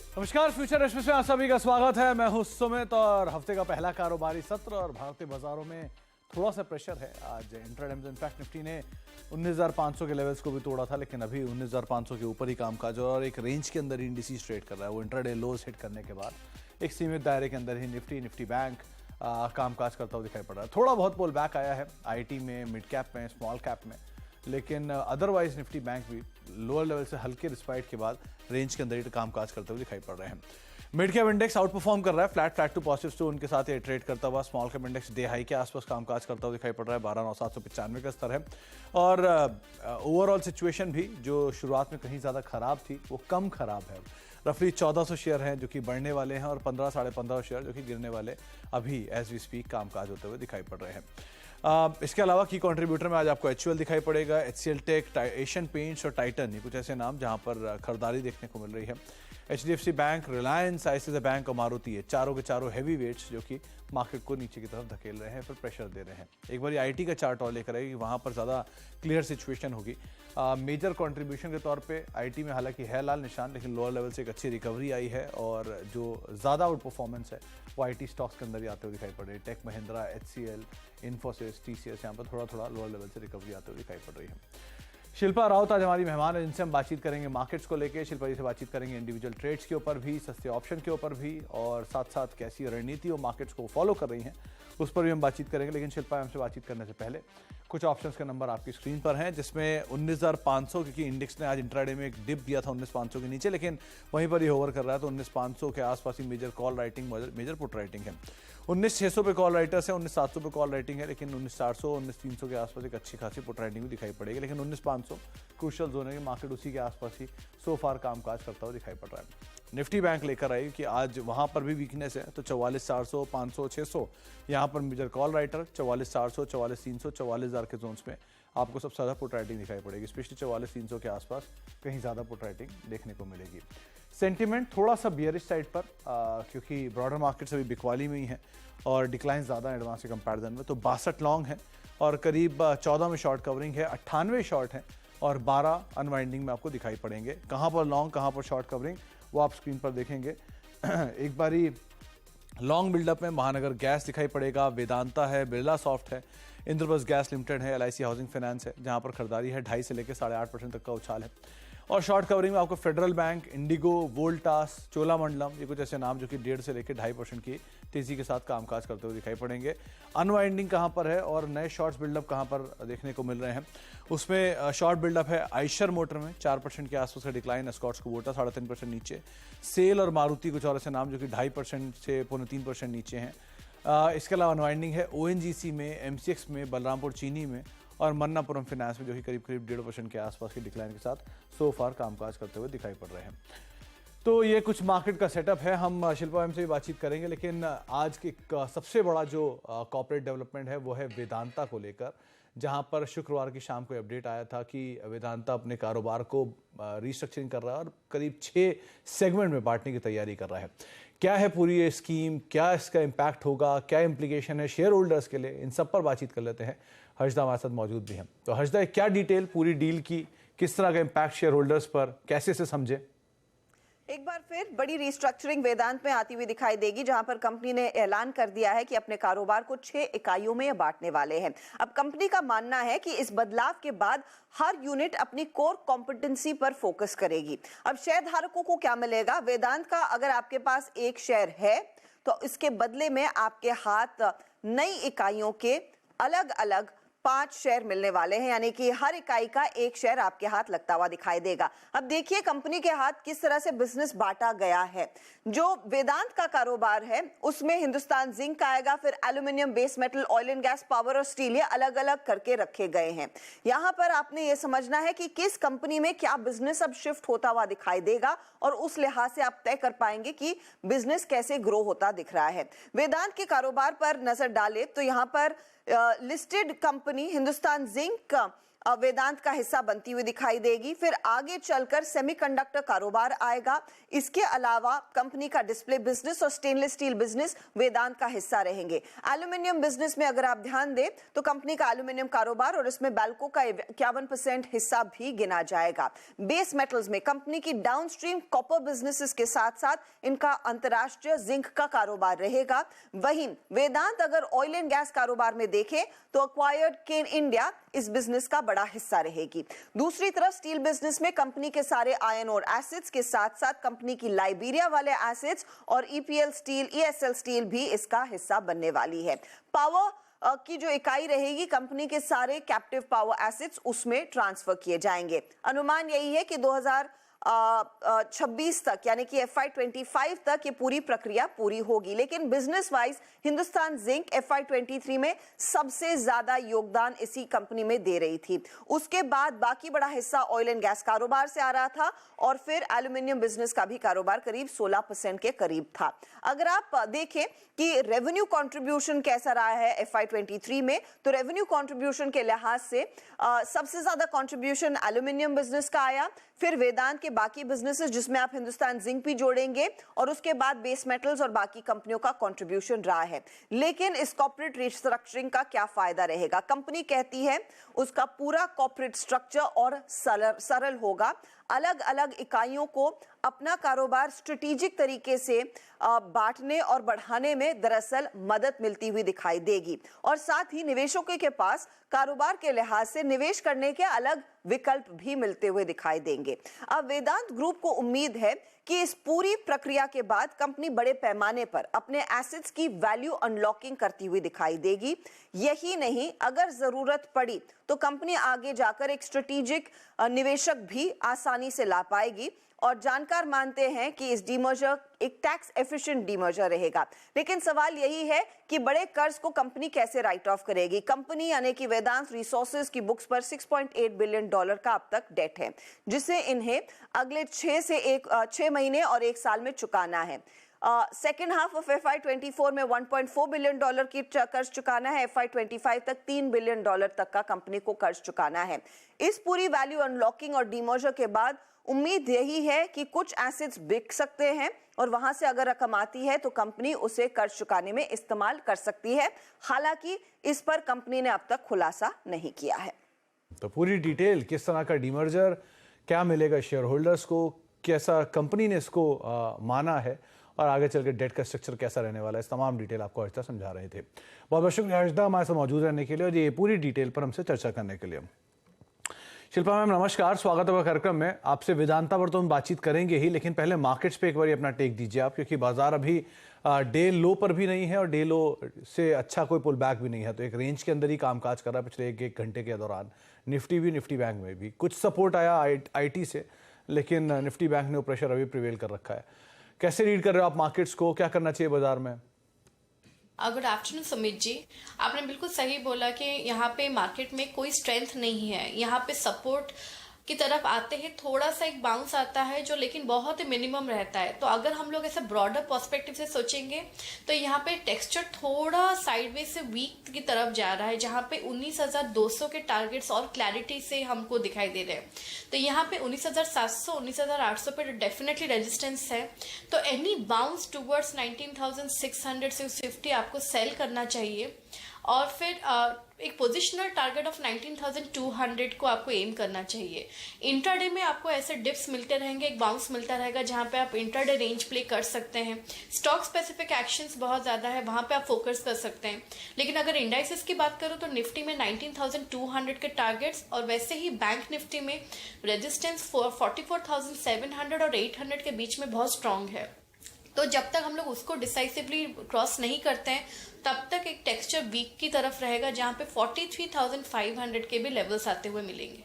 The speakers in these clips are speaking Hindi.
नमस्कार, फ्यूचर एक्सप्रेस में आप सभी का स्वागत है। मैं हूं सुमित और हफ्ते का पहला कारोबारी सत्र और भारतीय बाजारों में थोड़ा सा प्रेशर है। आज इंट्राडे में इनफैक्ट निफ्टी ने 19,500 के लेवल्स को भी तोड़ा था, लेकिन अभी 19,500 के ऊपर ही कामकाज और एक रेंज के अंदर ही इंडिसेस ट्रेड कर रहा है। वो इंट्राडे लोज हिट करने के बाद एक सीमित दायरे के अंदर ही निफ्टी बैंक कामकाज करता हुआ दिखाई पड़ रहा है। थोड़ा बहुत पुल बैक आया है आईटी में, मिड कैप में, स्मॉल कैप में, लेकिन अदरवाइज निफ्टी बैंक भी लोअर लेवल से हल्के रिस्पाइट के बाद रेंज के अंदर ही कामकाज करते हुए दिखाई पड़ रहे हैं। Mid cap index out perform कर रहा है, फ्लैट टू पॉजिटिव टू उनके साथ ये ट्रेड करता हुआ। Small cap index day high के आसपास कामकाज करता हुआ दिखाई पड़ रहा है, 12,995 का स्तर है। और ओवरऑल सिचुएशन भी जो शुरुआत में कहीं ज़्यादा खराब थी वो कम खराब है। रफली 1400 शेयर हैं जो कि बढ़ने वाले हैं और 15 साढ़े 15 शेयर जो कि गिरने वाले अभी एज वी स्पीक कामकाज होते हुए दिखाई पड़ रहे हैं। इसके अलावा की कंट्रीब्यूटर में आज आपको एचयूएल दिखाई पड़ेगा, एचसीएल टेक, एशियन पेंट्स और टाइटन, ये कुछ ऐसे नाम जहां पर खरीदारी देखने को मिल रही है। HDFC bank, Reliance, ICICI bank और मारुति, ये चारों के चारों हैवी वेट्स जो कि मार्केट को नीचे की तरफ धकेल रहे हैं, फिर प्रेशर दे रहे हैं। एक बार आईटी का चार्ट और लेकर आएगी, वहां पर ज़्यादा क्लियर सिचुएशन होगी। मेजर कंट्रीब्यूशन के तौर पे आईटी में हालांकि है लाल निशान, लेकिन लोअर लेवल से एक अच्छी रिकवरी आई है और जो ज़्यादा आउट परफॉर्मेंस है वो आईटी स्टॉक्स के अंदर ही आते हुए दिखाई पड़ रही है। Tech Mahindra, HCL, Infosys, TCS, यहाँ पर थोड़ा लोअर लेवल से रिकवरी आते हुए दिखाई पड़ रही है। शिल्पा राउत आज हमारी मेहमान है, जिनसे हम बातचीत करेंगे मार्केट्स को लेकर। शिल्पा जी से बातचीत करेंगे इंडिविजुअल ट्रेड्स के ऊपर भी, सस्ते ऑप्शन के ऊपर भी, और साथ साथ कैसी रणनीति और मार्केट्स को फॉलो कर रही हैं उस पर भी हम बातचीत करेंगे। लेकिन शिल्पा, हमसे बातचीत करने से पहले कुछ ऑप्शंस के नंबर आपकी स्क्रीन पर हैं, जिसमें 19,500, क्योंकि इंडेक्स ने आज इंट्राडे में एक डिप दिया था 19,500 के नीचे, लेकिन वहीं पर ही होवर कर रहा है, तो 19,500 के आसपास ही major call writing, major put writing है। 19,600 पे कॉल राइटर्स है, 19,700 पे कॉल राइटिंग है, लेकिन 19,400, 19,300 के आसपास एक अच्छी खासी पुट राइटिंग भी दिखाई पड़ेगी। लेकिन 19,500 क्रूशियल जोन है कि मार्केट उसी के आसपास ही सो फार कामकाज करता हुआ दिखाई पड़ रहा है। निफ्टी बैंक लेकर आई कि आज वहां पर भी वीकनेस है, तो 44,400, 500, 600 यहाँ पर मेजर कॉल राइटर, 44,400, 44,300, 44,000 के जोन्स में आपको सबसे ज़्यादा पुट राइटिंग दिखाई पड़ेगी। स्पेशली 44,300 के आसपास कहीं ज़्यादा पुट राइटिंग देखने को मिलेगी। सेंटिमेंट थोड़ा सा बियरिश साइड पर, क्योंकि ब्रॉडर मार्केट्स अभी बिकवाली में ही है और डिक्लाइन ज़्यादा एडवांस के कंपैरिजन में। तो 62 लॉन्ग है और करीब 14 में शॉर्ट कवरिंग है, 98 शॉर्ट है और 12 अनवाइंडिंग में आपको दिखाई पड़ेंगे। कहाँ पर लॉन्ग, कहाँ पर शॉर्ट कवरिंग, वो आप स्क्रीन पर देखेंगे। एक बारी लॉन्ग बिल्डअप में महानगर गैस दिखाई पड़ेगा, वेदांता है, बिरला सॉफ्ट है, इंद्रप्रस्थ गैस लिमिटेड है, एलआईसी हाउसिंग फाइनेंस है, जहां पर खरीदारी है 2.5 से लेकर 8.5% तक का उछाल है। और शॉर्ट कवरिंग में आपको federal bank, Indigo, Voltas, Cholamandalam, ये कुछ ऐसे नाम जो कि 1.5 से लेकर 2.5% की तेजी के साथ कामकाज करते हुए दिखाई पड़ेंगे। अनवाइंडिंग कहां पर है और नए शॉर्ट्स बिल्डअप कहां पर देखने को मिल रहे हैं, उसमें शॉर्ट बिल्डअप है आइशर मोटर में 4% के आसपास का डिक्लाइन है, स्कॉट्स कुबोटा 3.5% नीचे, सेल और मारुति कुछ और ऐसे नाम जो कि 2.5% से 3.25% नीचे हैं। इसके अलावा अनवाइंडिंग है ओएनजीसी में, एमसीएक्स में, बलरामपुर चीनी में और मन्नापुरम फाइनेंस में, जो कि करीब 1.5% के आसपास की डिक्लाइन के साथ सो फार कामकाज करते हुए दिखाई पड़ रहे हैं। तो ये कुछ मार्केट का सेटअप है। हम शिल्पा मैम से भी बातचीत करेंगे, लेकिन आज की सबसे बड़ा जो कॉर्पोरेट डेवलपमेंट है वो है वेदांता को लेकर, जहां पर शुक्रवार की शाम को अपडेट आया था कि वेदांता अपने कारोबार को रिस्ट्रक्चरिंग कर रहा है और करीब 6 सेगमेंट में बांटने की तैयारी कर रहा है। क्या है पूरी ये स्कीम, क्या इसका इम्पैक्ट होगा, क्या इम्प्लीकेशन है शेयर होल्डर्स के लिए, इन सब पर बातचीत कर लेते हैं। हर्षदा हमारे साथ मौजूद भी हैं। तो हर्षदा, क्या डिटेल पूरी डील की, किस तरह का इम्पैक्ट शेयर होल्डर्स पर, कैसे से समझे? एक बार फिर बड़ी रिस्ट्रक्चरिंग वेदांत में आती हुई दिखाई देगी, जहां पर कंपनी ने ऐलान कर दिया है कि अपने कारोबार को 6 इकाइयों में बांटने वाले हैं। अब कंपनी का मानना है कि इस बदलाव के बाद हर यूनिट अपनी कोर कॉम्पिटेंसी पर फोकस करेगी। अब शेयर धारकों को क्या मिलेगा? वेदांत का अगर आपके पास एक शेयर है तो इसके बदले में आपके हाथ नई इकाइयों के अलग अलग 5 शेयर मिलने वाले हैं, यानी कि हर इकाई का एक शेयर आपके हाथ लगता हुआ दिखाई देगा। अब देखिए कंपनी के हाथ किस तरह से बिजनेस बांटा गया है। जो वेदांत का कारोबार है उसमें हिंदुस्तान जिंक आएगा, फिर aluminium, base metal, oil and gas, power और स्टील, ये अलग अलग करके रखे गए हैं। यहाँ पर आपने ये समझना है कि किस कंपनी में क्या बिजनेस अब शिफ्ट होता हुआ दिखाई देगा और उस लिहाज से आप तय कर पाएंगे कि बिजनेस कैसे ग्रो होता दिख रहा है। वेदांत के कारोबार पर नजर डाले तो यहाँ पर लिस्टेड कंपनी हिंदुस्तान जिंक वेदांत का हिस्सा बनती हुई दिखाई देगी। फिर आगे चलकर सेमीकंडक्टर कारोबार आएगा। इसके अलावा कंपनी का डिस्प्ले बिजनेस और स्टेनलेस स्टील बिजनेस वेदांत का हिस्सा रहेंगे। एल्यूमिनियम बिजनेस में अगर आप ध्यान दें तो कंपनी का एल्यूमिनियम कारोबार और इसमें बैल्को का 51% हिस्सा भी गिना जाएगा। बेस मेटल्स में कंपनी की डाउनस्ट्रीम कॉपर बिजनेसेस के साथ साथ इनका अंतरराष्ट्रीय जिंक का कारोबार रहेगा। वहीं वेदांत अगर ऑयल एंड गैस कारोबार में देखें तो एक्वायर्ड केन इंडिया इस बिजनेस का बड़ा हिस्सा रहेगी। दूसरी तरफ स्टील बिजनेस में कंपनी के सारे आयरन और एसिड्स के साथ साथ कंपनी की लाइबेरिया वाले एसिड्स और ईपीएल स्टील, ईएसएल स्टील भी इसका हिस्सा बनने वाली है। पावर की जो इकाई रहेगी कंपनी के सारे कैप्टिव पावर एसिड्स उसमें ट्रांसफर किए जाएंगे। अनुमान यही है कि 2026 तक यानी कि FY25 तक ये पूरी प्रक्रिया पूरी होगी। लेकिन business wise Hindustan zinc FY23 में सबसे ज्यादा योगदान इसी कंपनी में दे रही थी। उसके बाद बाकी बड़ा हिस्सा ऑयल एंड गैस कारोबार से आ रहा था और फिर एल्यूमिनियम बिजनेस का भी कारोबार करीब 16% के करीब था। अगर आप देखें कि रेवेन्यू कंट्रीब्यूशन कैसा रहा है FY23 में, तो रेवेन्यू कंट्रीब्यूशन के लिहाज से सबसे ज्यादा कंट्रीब्यूशन एल्यूमिनियम बिजनेस का आया, फिर वेदांत के बाकी बिजनेसेस जिसमें आप हिंदुस्तान जिंक भी जोड़ेंगे और उसके बाद बेस मेटल्स और बाकी कंपनियों का कंट्रीब्यूशन रहा है। लेकिन इस कॉर्पोरेट रिस्ट्रक्चरिंग का क्या फायदा रहेगा? कंपनी कहती है उसका पूरा कॉर्पोरेट स्ट्रक्चर और सरल होगा। अलग अलग इकाइयों को अपना कारोबार स्ट्रेटेजिक तरीके से बांटने और बढ़ाने में दरअसल मदद मिलती हुई दिखाई देगी और साथ ही निवेशकों के पास कारोबार के लिहाज से निवेश करने के अलग विकल्प भी मिलते हुए दिखाई देंगे। अब वेदांत ग्रुप को उम्मीद है कि इस पूरी प्रक्रिया के बाद कंपनी बड़े पैमाने पर अपने एसेट्स की वैल्यू अनलॉकिंग करती हुई दिखाई देगी। यही नहीं, अगर जरूरत पड़ी तो कंपनी आगे जाकर एक स्ट्रेटेजिक निवेशक भी आसानी से ला पाएगी और जानकार मानते हैं कि इस डीमर्जर एक टैक्स एफिशिएंट डीमर्जर रहेगा। लेकिन सवाल यही है कि बड़े कर्ज को कंपनी कैसे राइट ऑफ करेगी। कंपनी यानी कि वेदांत रिसोर्सेज की बुक्स पर $6.8 बिलियन का अब तक डेट है, जिसे इन्हें अगले 6 महीने और 1 साल में चुकाना है। सेकेंड हाफ ऑफ FY24 में $1.4 बिलियन की कर्ज चुकाना है। FY25 तक $3 बिलियन तक का कंपनी को कर्ज चुकाना है। इस पूरी वैल्यू अनलॉकिंग और डीमर्जर के बाद उम्मीद यही है कि कुछ एसेट्स बिक सकते हैं और वहां से अगर रकम आती है तो कंपनी उसे कर्ज चुकाने में इस्तेमाल कर सकती है। हालांकि इस पर कंपनी ने अब तक खुलासा नहीं किया है। तो पूरी डिटेल, किस तरह का डीमर्जर, क्या मिलेगा शेयर होल्डर्स को, कैसा कंपनी ने इसको माना है और आगे चल के डेट का स्ट्रक्चर कैसा रहने वाला है, इस तमाम डिटेल आपको हर्षदा समझा रहे थे। बहुत बहुत शुक्रिया हर्षदा हमारे साथ मौजूद रहने के लिए और ये पूरी डिटेल पर हमसे चर्चा करने के लिए। शिल्पा मैम नमस्कार, स्वागत है कार्यक्रम में। आपसे वेदांता पर तो हम बातचीत करेंगे ही, लेकिन पहले मार्केट्स पे एक बार अपना टेक दीजिए आप, क्योंकि बाजार अभी डे लो पर भी नहीं है और डे लो से अच्छा कोई पुल बैक भी नहीं है, तो एक रेंज के अंदर ही कामकाज कर रहा है पिछले एक घंटे के दौरान। निफ्टी बैंक में भी कुछ सपोर्ट आया IT से, लेकिन निफ्टी बैंक ने प्रेशर अभी प्रिवेल कर रखा है। कैसे रीड कर रहे हो आप मार्केट्स को, क्या करना चाहिए बाजार में? गुड आफ्टरनून सुमित जी, आपने बिल्कुल सही बोला कि यहाँ पे मार्केट में कोई स्ट्रेंथ नहीं है। यहाँ पे सपोर्ट की तरफ आते हैं, थोड़ा सा एक बाउंस आता है जो लेकिन बहुत ही मिनिमम रहता है। तो अगर हम लोग ऐसे ब्रॉडर पर्सपेक्टिव से सोचेंगे तो यहाँ पे टेक्सचर थोड़ा साइडवेज से वीक की तरफ जा रहा है, जहाँ पे 19,200 के टारगेट्स और क्लैरिटी से हमको दिखाई दे रहे हैं। तो यहाँ पे 19,700 19,800 पे डेफिनेटली रेजिस्टेंस है। तो एनी बाउंस टूवर्ड्स 19,600 से 50 आपको सेल करना चाहिए और फिर एक पोजिशनल टारगेट ऑफ 19,200 को आपको एम करना चाहिए। इंट्राडे में आपको ऐसे डिप्स मिलते रहेंगे, एक बाउंस मिलता रहेगा जहां पे आप इंट्राडे रेंज प्ले कर सकते हैं। स्टॉक स्पेसिफिक एक्शंस बहुत ज़्यादा है, वहां पे आप फोकस कर सकते हैं। लेकिन अगर इंडाइसेस की बात करूं तो निफ्टी में 19,200 के टारगेट्स और वैसे ही बैंक निफ्टी में रेजिस्टेंस 44,700 और 800 के बीच में बहुत स्ट्रांग है। तो जब तक हम लोग उसको डिसाइसिवली क्रॉस नहीं करते हैं तब तक एक टेक्सचर वीक की तरफ रहेगा, जहां पे 43,500 के भी लेवल्स आते हुए मिलेंगे।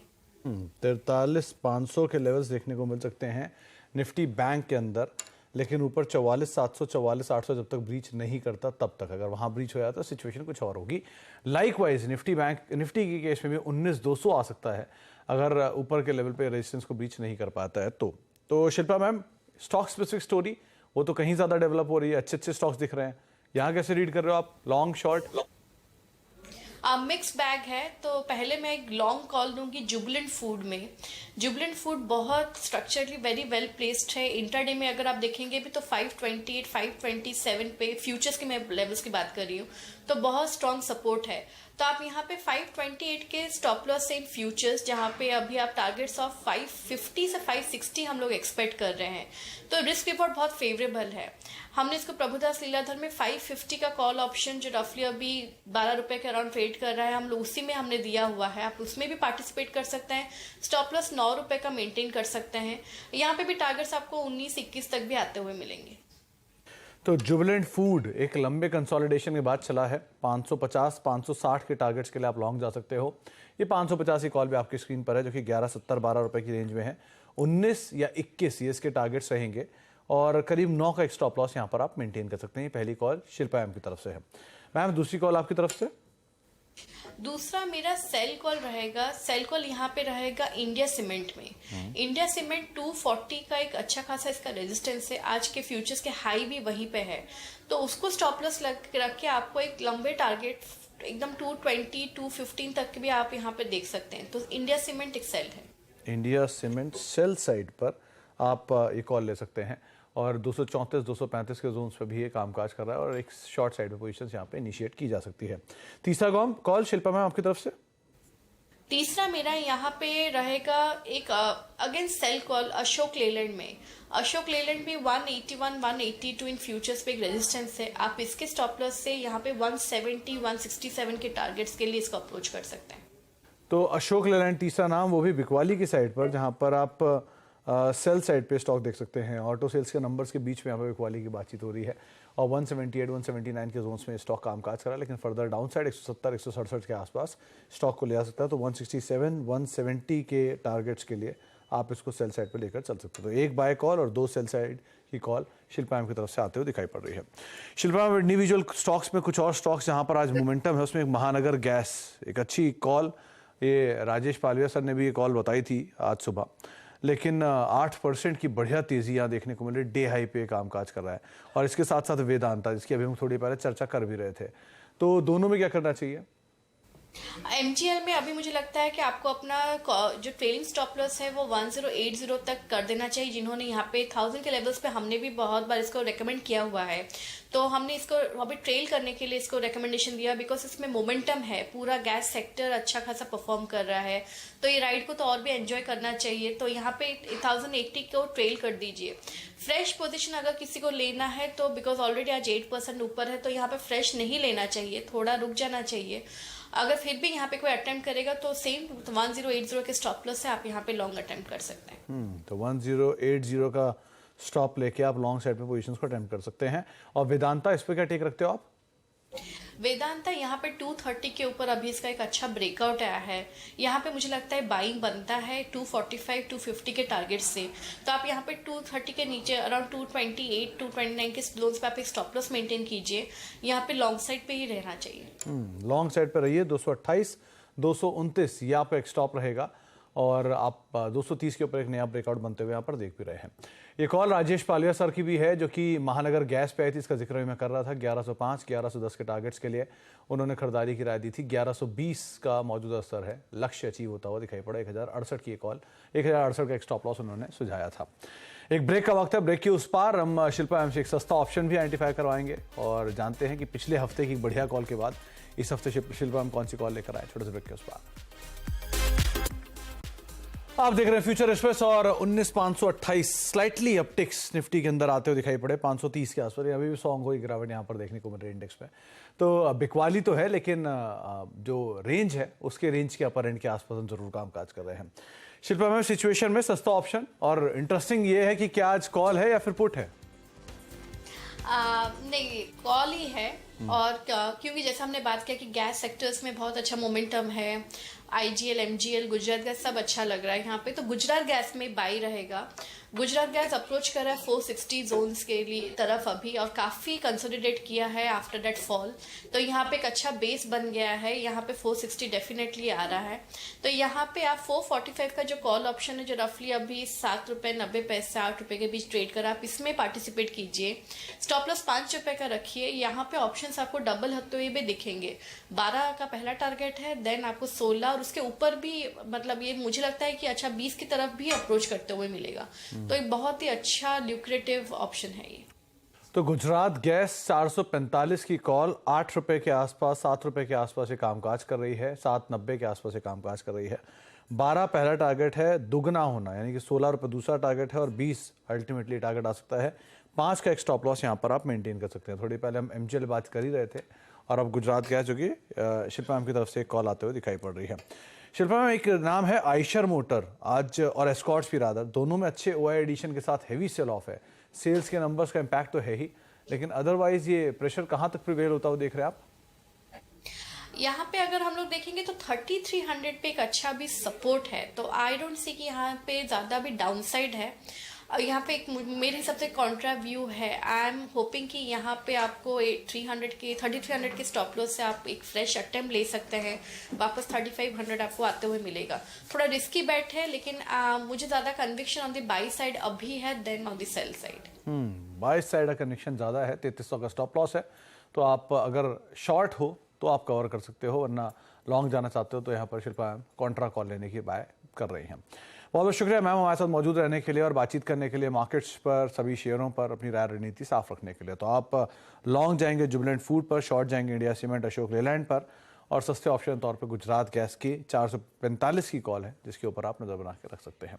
43,500 के लेवल्स देखने को मिल सकते हैं निफ्टी बैंक के अंदर, लेकिन ऊपर 44,700 44,800 जब तक ब्रीच नहीं करता तब तक, अगर वहां ब्रीच हो जाता तो सिचुएशन कुछ और होगी। लाइकवाइज निफ्टी के केस में भी 19,200 आ सकता है अगर ऊपर के लेवल पे रेजिस्टेंस को ब्रीच नहीं कर पाता है तो Shilpa ma'am, stock specific story वो तो कहीं ज्यादा डेवलप हो रही है, अच्छे स्टॉक्स दिख रहे हैं, यहाँ कैसे रीड कर रहे हो आप? Long short? मिक्स बैग है। तो पहले मैं एक लॉन्ग कॉल दूंगी जुबिलेंट फूड में। जुबिलेंट फूड बहुत स्ट्रक्चरली वेरी वेल प्लेस्ड है। इंट्राडे में अगर आप देखेंगे भी तो 528 527 पे फ्यूचर्स की मैं लेवल्स की बात कर रही हूँ, तो बहुत स्ट्रॉन्ग सपोर्ट है। तो आप यहाँ पे 528 के स्टॉप लॉस से इन फ्यूचर्स, जहाँ पे अभी आप टारगेट्स ऑफ 550 से 560 हम लोग एक्सपेक्ट कर रहे हैं, तो रिस्क रिवॉर्ड बहुत फेवरेबल है। हमने इसको प्रभुदास लीलाधर में 550 का कॉल ऑप्शन जो रफली अभी 12 रुपए के अराउंड ट्रेड कर रहा है, हम लोग उसी में हमने दिया हुआ है। आप उसमें भी पार्टिसिपेट कर सकते हैं। स्टॉप लॉस 9 रुपए का मेंटेन कर सकते हैं। यहाँ पे भी टारगेट्स आपको 19-21 तक भी आते हुए मिलेंगे। तो जुबिलेंट फूड एक लंबे कंसोलिडेशन के बाद चला है। 550-560 के टारगेट्स के लिए आप लॉन्ग जा सकते हो। ये 550 की कॉल भी आपकी स्क्रीन पर है, जो कि 11.70-12 रुपए की रेंज में है। 19 या 21 ये इसके टारगेट्स रहेंगे और करीब 9 का एक स्टॉप लॉस यहाँ पर आप मेंटेन कर सकते हैं। पहली कॉल शिल्पा मैम की तरफ से है। मैम, दूसरी कॉल आपकी तरफ से? दूसरा मेरा सेल कॉल रहेगा। सेल कॉल यहाँ पे रहेगा इंडिया सीमेंट में। इंडिया सीमेंट 240 का एक अच्छा खासा इसका रेजिस्टेंस है। आज के फ्यूचर्स के हाई भी वहीं पे है, तो उसको स्टॉप लॉस रख के आपको एक लंबे टारगेट एकदम 220 215 तक भी आप यहाँ पे देख सकते हैं। तो इंडिया सीमेंट एक सेल है। इंडिया सीमेंट सेल साइड पर आप ये कॉल ले सकते हैं और 234-235 के जोन्स पे भी ये कामकाज कर रहा है और एक शॉर्ट साइड पे पोजीशंस यहाँ पे इनिशिएट की जा सकती है। तीसरा कॉल शिल्पा मैम आपकी तरफ से? तीसरा मेरा यहाँ पे रहेगा एक again sell call Ashok Leyland में। अशोक लेलैंड में 181 182 इन फ्यूचर्स पे एक रेजिस्टेंस है। आप इसके स्टॉप लॉस से यहाँ पे 170 167 के टारगेट्स के लिए इसको अप्रोच कर सकते हैं। तो अशोक लेलैंड तीसरा नाम, वो भी बिकवाली की साइड पर, जहाँ पर आप सेल साइड पे स्टॉक देख सकते हैं। ऑटो सेल्स के नंबर्स के बीच में यहाँ पे बिकवाली की बातचीत हो रही है और 178 179 के जोन्स में स्टॉक कामकाज कर रहा है, लेकिन फर्दर डाउन साइड 170 167 के आसपास स्टॉक को ले आ सकता है। तो 167 170 के टारगेट्स के लिए आप इसको सेल साइड पे लेकर चल सकते हो। तो एक बाय कॉल और 2 सेल साइड की कॉल शिल्पा मैम की तरफ से आते हुए दिखाई पड़ रही है। शिल्पा मैम, इंडिविजुअल स्टॉक्स में कुछ और स्टॉक्स जहाँ पर आज मोमेंटम है, उसमें एक महानगर गैस एक अच्छी कॉल, ये राजेश पालविया सर ने भी ये कॉल बताई थी आज सुबह, लेकिन 8% की बढ़िया तेजी यहाँ देखने को मिली। डे हाई पे कामकाज कर रहा है और इसके साथ साथ वेदांता, जिसकी अभी हम थोड़ी पहले चर्चा कर भी रहे थे। तो दोनों में क्या करना चाहिए? एमजीएल में अभी मुझे लगता है कि आपको अपना जो ट्रेलिंग स्टॉप लॉस है वो 1080 तक कर देना चाहिए। जिन्होंने यहाँ पे 1000 के लेवल्स पे हमने भी बहुत बार इसको रेकमेंड किया हुआ है, तो हमने इसको अभी ट्रेल करने के लिए इसको रेकमेंडेशन दिया, बिकॉज इसमें मोमेंटम है। पूरा गैस सेक्टर अच्छा खासा परफॉर्म कर रहा है, तो ये राइड को तो और भी एंजॉय करना चाहिए। तो यहाँ पे 1080 को ट्रेल कर दीजिए। फ्रेश पोजीशन अगर किसी को लेना है तो बिकॉज ऑलरेडी आज 8% ऊपर है, तो यहाँ पे फ्रेश नहीं लेना चाहिए, थोड़ा रुक जाना चाहिए। अगर फिर भी यहाँ पे कोई अटेम्प्ट करेगा तो सेम 1080 के स्टॉप लॉस से आप यहाँ पे लॉन्ग अटेम्प्ट कर सकते हैं। तो 1080 का स्टॉप लेके आप लॉन्ग साइड पे पोजीशंस को अटेम्प्ट कर सकते हैं। और वेदांता, इस पे क्या टेक रखते हो आप? वेदांता यहाँ पे 230 के ऊपर अभी इसका एक अच्छा ब्रेकआउट आया है। यहाँ पे मुझे लगता है बाइंग बनता है 245 250 के टारगेट से। तो आप यहाँ पे 230 के नीचे अराउंड 228 229 के जोन्स पे आप एक स्टॉप लॉस मेंटेन कीजिए। यहाँ पे लॉन्ग साइड पे ही रहना चाहिए। लॉन्ग साइड पे रहिए। 228 229 ये आपका एक स्टॉप रहेगा और आप 230 के ऊपर एक नया ब्रेकआउट बनते हुए यहाँ पर देख भी रहे हैं। ये कॉल राजेश पालविया सर की भी है, जो कि महानगर गैस पे आई थी। इसका जिक्र भी मैं कर रहा था। 1105 1110 के टारगेट्स के लिए उन्होंने खरीदारी की राय दी थी। 1120 का मौजूदा स्तर है, लक्ष्य अचीव होता हुआ दिखाई पड़ा। 1068 की कॉल, 1068 का एक स्टॉप लॉस उन्होंने सुझाया था। एक ब्रेक का वक्त है। ब्रेक के उस पार हम शिल्पा मैम से एक सस्ता ऑप्शन भी आइडेंटिफाई करवाएंगे और जानते हैं कि पिछले हफ्ते की बढ़िया कॉल के बाद इस हफ्ते शिल्पा मैम कौन सी कॉल लेकर आए। छोटे से ब्रेक के उस पार आप देख रहे हैं फ्यूचर एक्सप्रेस और 19,528 स्लाइटली अपटिक्स निफ्टी के अंदर आते हुए दिखाई पड़े 530 के आसपास। अभी भी सॉन्ग हुई गिरावट यहाँ पर देखने को मिल रही है इंडेक्स में। तो बिकवाली तो है, लेकिन जो रेंज है उसके रेंज के अपर एंड के आसपास हम जरूर कामकाज कर रहे हैं। शिल्पा मैम, सिचुएशन में सस्ता ऑप्शन, और इंटरेस्टिंग ये है कि क्या आज कॉल है या फिर पुट है? नहीं, कॉल ही है। और क्योंकि जैसे हमने बात किया कि गैस सेक्टर्स में बहुत अच्छा मोमेंटम है, आईजीएल, एमजीएल, गुजरात गैस सब अच्छा लग रहा है यहाँ पे, तो गुजरात गैस में बाई रहेगा। गुजरात गैस अप्रोच कर रहा है 460 जोन्स के लिए तरफ अभी, और काफ़ी कंसोलिडेट किया है आफ्टर दैट फॉल। तो यहाँ पे एक अच्छा बेस बन गया है, यहाँ पे 460 डेफिनेटली आ रहा है। तो यहाँ पे आप 445 का जो कॉल ऑप्शन है, जो रफली अभी 7 रुपये 90 पैसे 8 रुपये के बीच ट्रेड कर, आप इसमें पार्टिसिपेट कीजिए। स्टॉप लॉस 5 रुपये का रखिए। यहाँ पे ऑप्शंस आपको डबल होते हुए भी दिखेंगे। 12 का पहला टारगेट है, देन आपको 16 और उसके ऊपर भी, मतलब ये मुझे लगता है कि अच्छा 20 की तरफ भी अप्रोच करते हुए मिलेगा। तो एक बहुत ही अच्छा ल्यूक्रेटिव ऑप्शन है ये। तो गुजरात गैस 445 की कॉल 8 रुपए के आसपास 7 रुपए के आसपास ये कामकाज कर रही है, 7.90 के आसपास ये कामकाज कर रही है। 12 पहला टारगेट है, दुगना होना यानी कि 16 रुपए दूसरा टारगेट है और 20 अल्टीमेटली टारगेट आ सकता है। 5 का एक स्टॉप लॉस यहाँ पर आप मेंटेन कर सकते हैं। थोड़ी पहले हम एमजीएल बात कर ही रहे थे और अब गुजरात गैस जो कि शिल्पा मैम की तरफ से एक कॉल आते हुए दिखाई पड़ रही है। शिल्पा मैम, एक नाम है आइशर मोटर आज और एस्कॉर्ट्स भी रादर, दोनों में अच्छे ओआई एडिशन के साथ हैवी सेल ऑफ है। सेल्स के नंबर्स का इम्पैक्ट तो है ही, लेकिन अदरवाइज ये प्रेशर कहाँ तक प्रिवेल होता हुआ देख रहे हैं आप? यहाँ पे अगर हम लोग देखेंगे तो 3300 पे एक अच्छा भी सपोर्ट है। तो आई डोंट सी कि यहाँ पे ज़्यादा भी डाउनसाइड है। और यहाँ पे एक मेरे हिसाब से कॉन्ट्रा व्यू है। आई एम होपिंग कि यहाँ पे आपको 3300 के स्टॉप लॉस से आप एक फ्रेश अटेम्प्ट ले सकते हैं। वापस 3500 आपको आते हुए मिलेगा। थोड़ा रिस्की बैट है, लेकिन मुझे ज़्यादा conviction on the buy side अभी है than on the sell side. Buy side का कन्विक्शन ज़्यादा है। 3300 का स्टॉप लॉस है, तो आप अगर शॉर्ट हो तो आप कवर कर सकते हो, वरना लॉन्ग जाना चाहते हो तो यहाँ पर शिल्पा मैम कॉन्ट्रा कॉल लेने की बाय कर रही हैं। बहुत बहुत शुक्रिया मैम हमारे साथ मौजूद रहने के लिए और बातचीत करने के लिए, मार्केट्स पर सभी शेयरों पर अपनी राय रणनीति साफ रखने के लिए। तो आप लॉन्ग जाएंगे जुबिलेंट फूड पर, शॉर्ट जाएंगे इंडिया सीमेंट अशोक लेलैंड पर, और सस्ते ऑप्शन तौर पर गुजरात गैस की 445 की कॉल है जिसके ऊपर आप नजर बना के रख सकते हैं।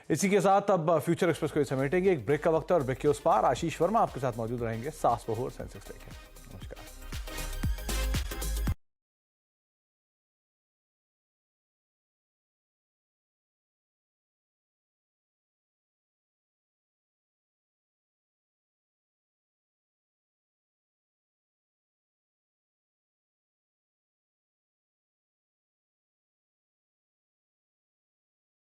इसी के साथ अब फ्यूचर एक्सप्रेस को समेटेंगे। एक ब्रेक का वक्त है और ब्रेक के उस पार आशीष वर्मा आपके साथ मौजूद रहेंगे। सास बहू और सेंसेक्स लेके।